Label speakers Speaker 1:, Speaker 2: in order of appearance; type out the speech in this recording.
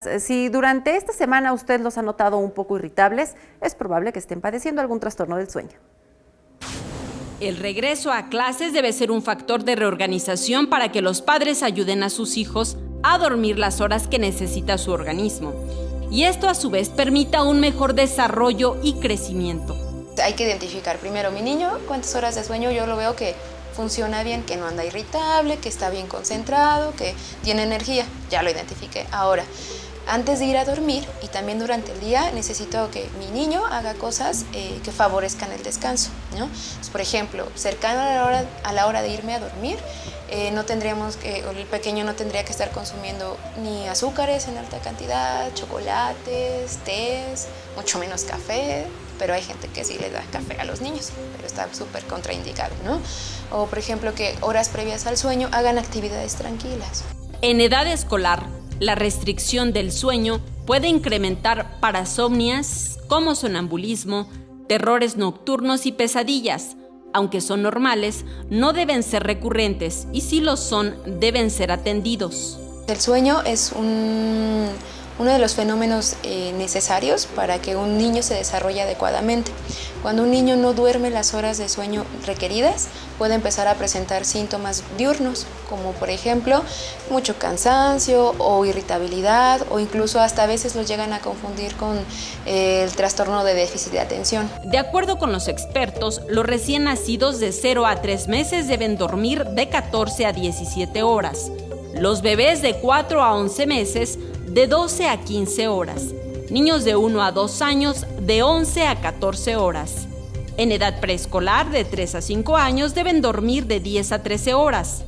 Speaker 1: Si durante esta semana usted los ha notado un poco irritables, es probable que estén padeciendo algún trastorno del sueño.
Speaker 2: El regreso a clases debe ser un factor de reorganización para que los padres ayuden a sus hijos a dormir las horas que necesita su organismo. Y esto a su vez permita un mejor desarrollo y crecimiento.
Speaker 3: Hay que identificar primero mi niño, cuántas horas de sueño yo lo veo que funciona bien, que no anda irritable, que está bien concentrado, que tiene energía, ya lo identifiqué. Ahora, antes de ir a dormir y también durante el día necesito que mi niño haga cosas que favorezcan el descanso, ¿no? Pues, por ejemplo, cercano a la hora de irme a dormir, el pequeño no tendría que estar consumiendo ni azúcares en alta cantidad, chocolates, tés, mucho menos café, pero hay gente que sí le da café a los niños, pero está súper contraindicado, ¿no? O por ejemplo que horas previas al sueño hagan actividades tranquilas.
Speaker 2: En edad escolar, la restricción del sueño puede incrementar parasomnias como sonambulismo, terrores nocturnos y pesadillas. Aunque son normales, no deben ser recurrentes y si lo son, deben ser atendidos.
Speaker 3: El sueño es uno de los fenómenos necesarios para que un niño se desarrolle adecuadamente. Cuando un niño no duerme las horas de sueño requeridas, puede empezar a presentar síntomas diurnos, como por ejemplo mucho cansancio o irritabilidad, o incluso hasta a veces los llegan a confundir con el trastorno de déficit de atención.
Speaker 2: De acuerdo con los expertos, los recién nacidos de 0 a 3 meses deben dormir de 14 a 17 horas. Los bebés de 4 a 11 meses de 12 a 15 horas. Niños de 1 a 2 años de 11 a 14 horas. En edad preescolar de 3 a 5 años deben dormir de 10 a 13 horas.